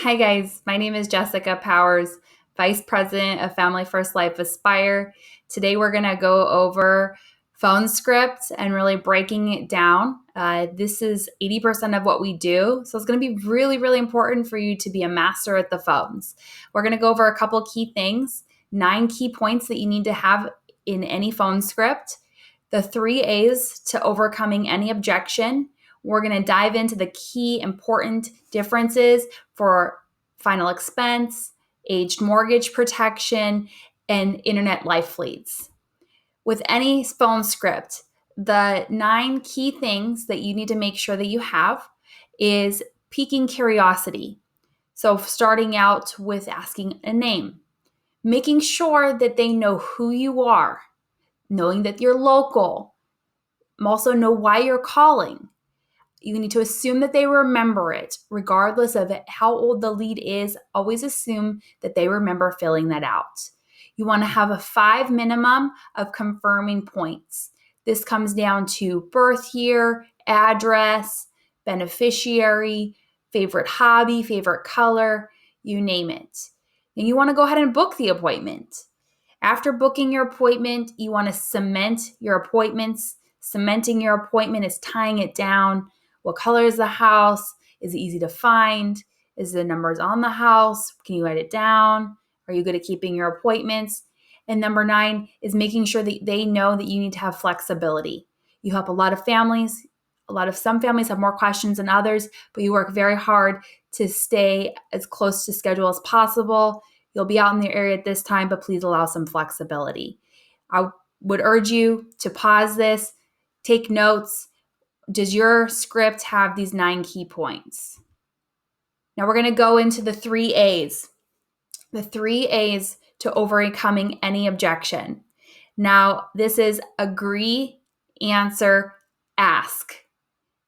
Hi, guys. My name is Jessica Powers, Vice President of Family First Life Aspire. Today, we're going to go over phone script and really breaking it down. This is 80% of what we do. So, it's going to be really, really important for you to be a master at the phones. We're going to go over a couple key things, 9 key points that you need to have in any phone script, the 3 A's to overcoming any objection. We're going to dive into the key important differences for final expense, aged mortgage protection, and internet life fleets. With any phone script, the 9 key things that you need to make sure that you have is piquing curiosity. So starting out with asking a name, making sure that they know who you are, knowing that you're local, also know why you're calling. You need to assume that they remember it, regardless of how old the lead is. Always assume that they remember filling that out. You want to have a 5 minimum of confirming points. This comes down to birth year, address, beneficiary, favorite hobby, favorite color, you name it. And you want to go ahead and book the appointment. After booking your appointment, you want to cement your appointments. Cementing your appointment is tying it down. What color is the house? Is it easy to find? Is the numbers on the house? Can you write it down? Are you good at keeping your appointments? And number 9 is making sure that they know that you need to have flexibility. You help a lot of families. Some families have more questions than others, but you work very hard to stay as close to schedule as possible. You'll be out in the area at this time, but please allow some flexibility. I would urge you to pause this, take notes. Does your script have these 9 key points? Now we're going to go into the 3 A's. The 3 A's to overcoming any objection. Now, this is agree, answer, ask.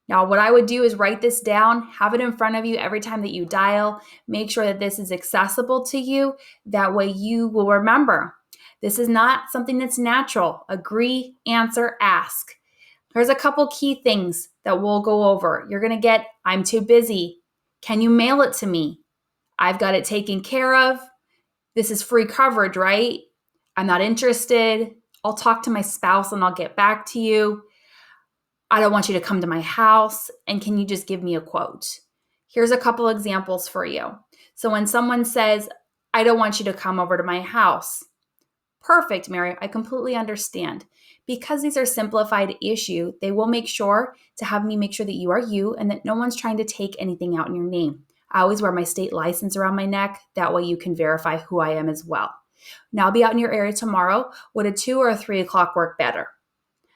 Now, what I would do is write this down, have it in front of you every time that you dial. Make sure that this is accessible to you. That way you will remember. This is not something that's natural. Agree, answer, ask. There's a couple key things that we'll go over. You're going to get, I'm too busy. Can you mail it to me? I've got it taken care of. This is free coverage, right? I'm not interested. I'll talk to my spouse and I'll get back to you. I don't want you to come to my house. And can you just give me a quote? Here's a couple examples for you. So when someone says, I don't want you to come over to my house. Perfect, Mary. I completely understand. Because these are simplified issue, they will make sure to have me make sure that you are you and that no one's trying to take anything out in your name. I always wear my state license around my neck. That way you can verify who I am as well. Now I'll be out in your area tomorrow. Would a 2 or a 3 o'clock work better?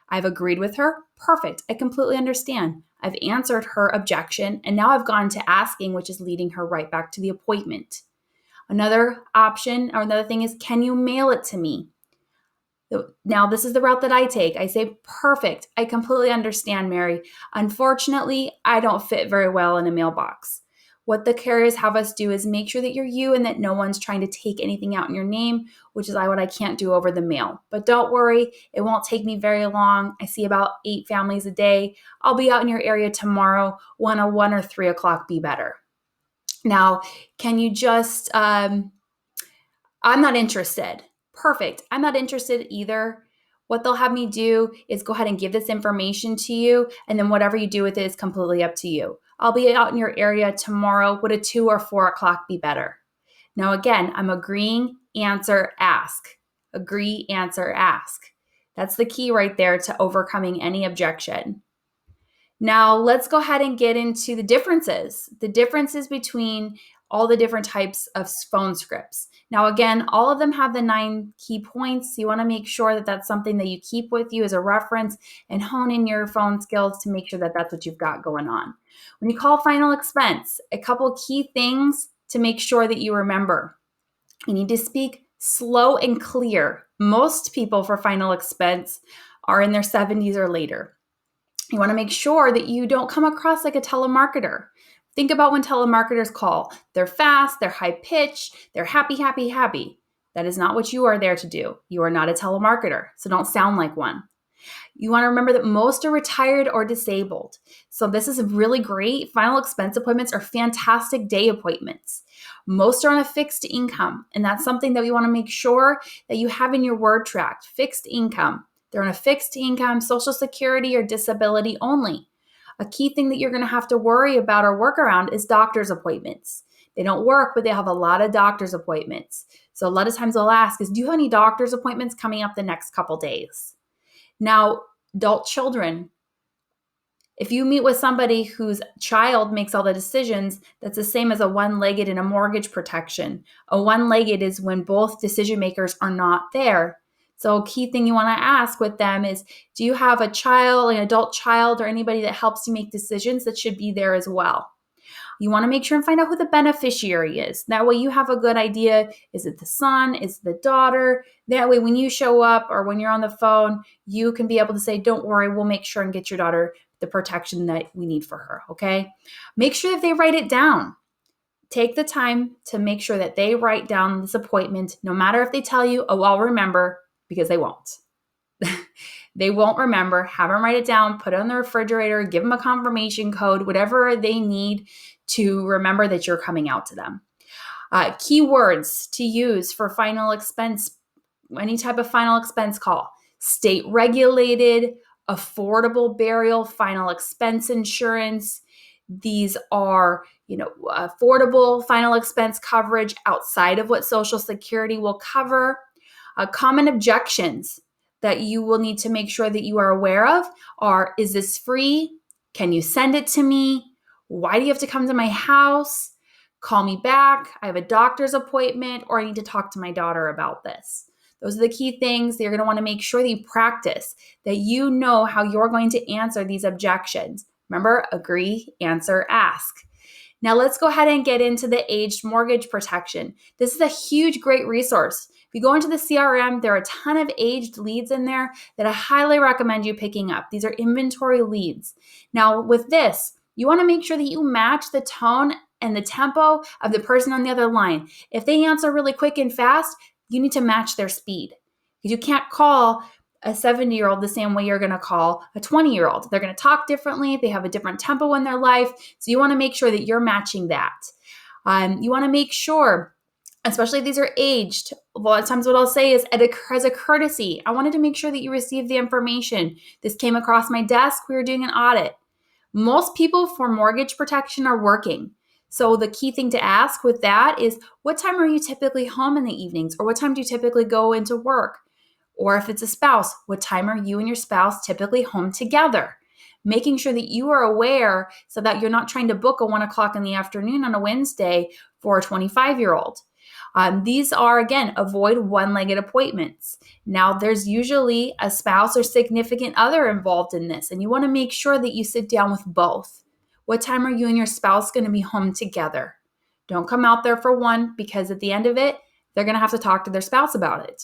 I've agreed with her. Perfect. I completely understand. I've answered her objection, and now I've gone to asking, which is leading her right back to the appointment. Another option or another thing is, can you mail it to me? Now, this is the route that I take. I say, perfect. I completely understand, Mary. Unfortunately, I don't fit very well in a mailbox. What the carriers have us do is make sure that you're you and that no one's trying to take anything out in your name, which is what I can't do over the mail. But don't worry, it won't take me very long. I see about 8 families a day. I'll be out in your area tomorrow. 1 or 3 o'clock be better. Now, can you just, I'm not interested. Perfect. I'm not interested either. What they'll have me do is go ahead and give this information to you, and then whatever you do with it is completely up to you. I'll be out in your area tomorrow. Would a 2 or 4 o'clock be better? Now, again, I'm agreeing, answer, ask. Agree, answer, ask. That's the key right there to overcoming any objection. Now, let's go ahead and get into the differences between all the different types of phone scripts. Now, again, all of them have the 9 key points. So you want to make sure that that's something that you keep with you as a reference and hone in your phone skills to make sure that that's what you've got going on. When you call final expense, a couple key things to make sure that you remember. You need to speak slow and clear. Most people for final expense are in their 70s or later. You want to make sure that you don't come across like a telemarketer. Think about when telemarketers call. They're fast, they're high pitched, they're happy, happy, happy. That is not what you are there to do. You are not a telemarketer, so don't sound like one. You want to remember that most are retired or disabled. So this is really great. Final expense appointments are fantastic day appointments. Most are on a fixed income, and that's something that we want to make sure that you have in your word track. Fixed income. They're on a fixed income, Social Security or disability only. A key thing that you're going to have to worry about or work around is doctor's appointments. They don't work, but they have a lot of doctor's appointments. So a lot of times they'll ask is, do you have any doctor's appointments coming up the next couple days? Now, adult children, if you meet with somebody whose child makes all the decisions, that's the same as a one-legged in a mortgage protection. A one-legged is when both decision makers are not there. So a key thing you want to ask with them is, do you have a child, an adult child, or anybody that helps you make decisions that should be there as well? You want to make sure and find out who the beneficiary is. That way you have a good idea. Is it the son? Is it the daughter? That way when you show up or when you're on the phone, you can be able to say, don't worry, we'll make sure and get your daughter the protection that we need for her, okay? Make sure that they write it down. Take the time to make sure that they write down this appointment, no matter if they tell you, oh, I'll remember, because they won't. They won't remember. Have them write it down, put it on the refrigerator, give them a confirmation code, whatever they need to remember that you're coming out to them. Keywords to use for final expense, any type of final expense call: state regulated, affordable burial, final expense insurance. These are, affordable final expense coverage outside of what Social Security will cover. Common objections that you will need to make sure that you are aware of are, is this free? Can you send it to me? Why do you have to come to my house? Call me back. I have a doctor's appointment, or I need to talk to my daughter about this. Those are the key things that you're going to want to make sure that you practice, that you know how you're going to answer these objections. Remember, agree, answer, ask. Now let's go ahead and get into the aged mortgage protection. This is a huge, great resource. If you go into the CRM, there are a ton of aged leads in there that I highly recommend you picking up. These are inventory leads. Now with this, you want to make sure that you match the tone and the tempo of the person on the other line. If they answer really quick and fast, you need to match their speed. Because you can't call a 70-year-old the same way you're going to call a 20-year-old. They're going to talk differently. They have a different tempo in their life. So you want to make sure that you're matching that. You want to make sure, especially if these are aged, a lot of times what I'll say is, as a courtesy, I wanted to make sure that you received the information. This came across my desk. We were doing an audit. Most people for mortgage protection are working. So the key thing to ask with that is, what time are you typically home in the evenings? Or what time do you typically go into work? Or if it's a spouse, what time are you and your spouse typically home together? Making sure that you are aware so that you're not trying to book a 1 o'clock in the afternoon on a Wednesday for a 25-year-old. These are, again, avoid one-legged appointments. Now, there's usually a spouse or significant other involved in this, and you want to make sure that you sit down with both. What time are you and your spouse going to be home together? Don't come out there for one, because at the end of it, they're going to have to talk to their spouse about it.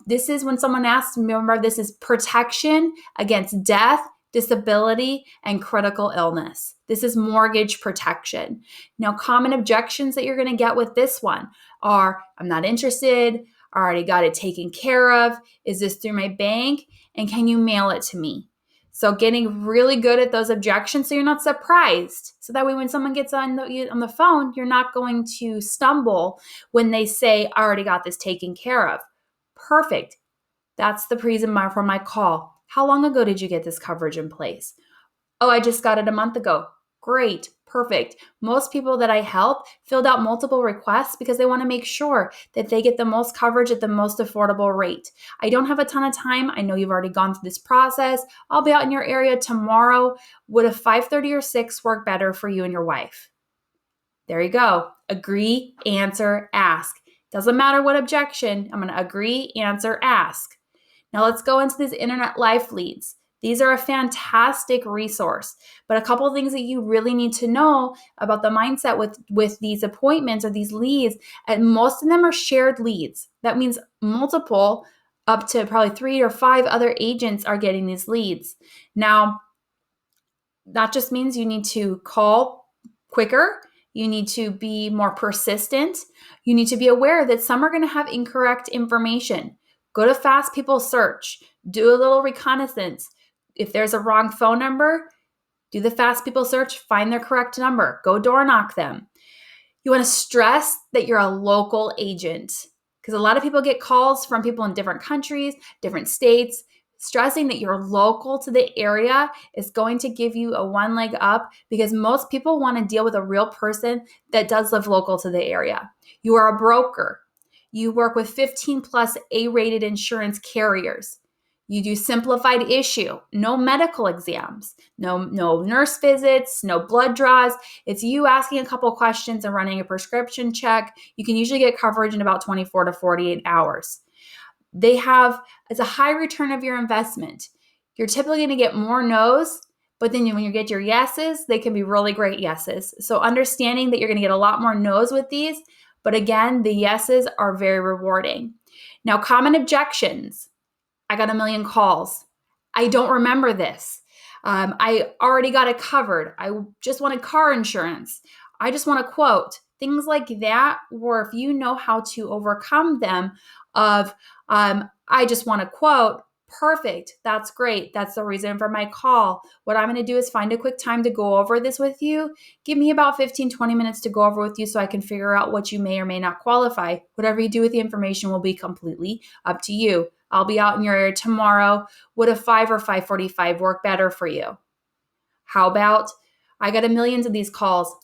This is when someone asks, remember, this is protection against death, disability, and critical illness. This is mortgage protection. Now, common objections that you're going to get with this one are, I'm not interested, I already got it taken care of, is this through my bank, and can you mail it to me? So getting really good at those objections so you're not surprised. So that way when someone gets on the phone, you're not going to stumble when they say, I already got this taken care of. Perfect. That's the reason for my call. How long ago did you get this coverage in place? Oh, I just got it a month ago. Great. Perfect. Most people that I help filled out multiple requests because they want to make sure that they get the most coverage at the most affordable rate. I don't have a ton of time. I know you've already gone through this process. I'll be out in your area tomorrow. Would a 5:30 or 6 work better for you and your wife? There you go. Agree, answer, ask. Doesn't matter what objection. I'm going to agree, answer, ask. Now let's go into these internet life leads. These are a fantastic resource, but a couple of things that you really need to know about the mindset with these appointments or these leads, and most of them are shared leads. That means multiple, up to probably 3 or 5 other agents are getting these leads. Now, that just means you need to call quicker. You need to be more persistent. You need to be aware that some are going to have incorrect information. Go to Fast People Search, do a little reconnaissance. If there's a wrong phone number, do the Fast People Search, find their correct number, go door knock them. You want to stress that you're a local agent, because a lot of people get calls from people in different countries, different states. Stressing that you're local to the area is going to give you a one leg up, because most people want to deal with a real person that does live local to the area. You are a broker. You work with 15 plus A-rated insurance carriers. You do simplified issue, no medical exams, no nurse visits, no blood draws. It's you asking a couple questions and running a prescription check. You can usually get coverage in about 24 to 48 hours. It's a high return of your investment. You're typically going to get more no's, but then when you get your yeses, they can be really great yeses. So understanding that you're going to get a lot more no's with these, but again, the yeses are very rewarding. Now, common objections. I got a million calls. I don't remember this. I already got it covered. I just wanted car insurance. I just want a quote. Things like that, or if you know how to overcome them I just want a quote, perfect. That's great. That's the reason for my call. What I'm going to do is find a quick time to go over this with you. Give me about 15, 20 minutes to go over with you so I can figure out what you may or may not qualify. Whatever you do with the information will be completely up to you. I'll be out in your area tomorrow. Would a 5 or 5:45 work better for you? How about, I got a million of these calls.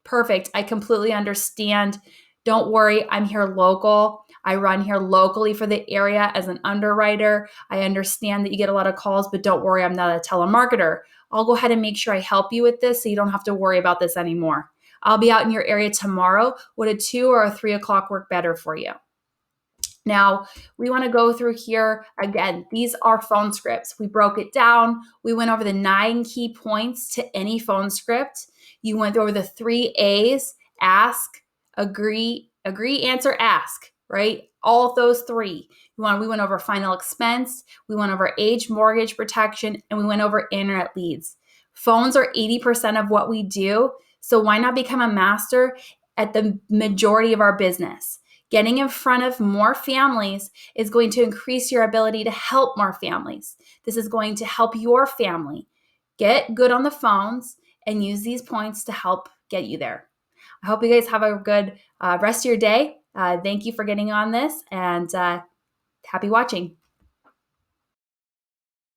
Perfect. I completely understand. Don't worry. I'm here local. I run here locally for the area as an underwriter. I understand that you get a lot of calls, but don't worry. I'm not a telemarketer. I'll go ahead and make sure I help you with this so you don't have to worry about this anymore. I'll be out in your area tomorrow. Would a 2 or a 3 o'clock work better for you? Now, we want to go through here. Again, these are phone scripts. We broke it down. We went over the 9 key points to any phone script. You went over the 3 A's, ask, agree, answer, ask, right? All of those 3. We went over final expense. We went over age mortgage protection, and we went over internet leads. Phones are 80% of what we do. So why not become a master at the majority of our business? Getting in front of more families is going to increase your ability to help more families. This is going to help your family get good on the phones and use these points to help get you there. I hope you guys have a good rest of your day. Thank you for getting on this, and happy watching.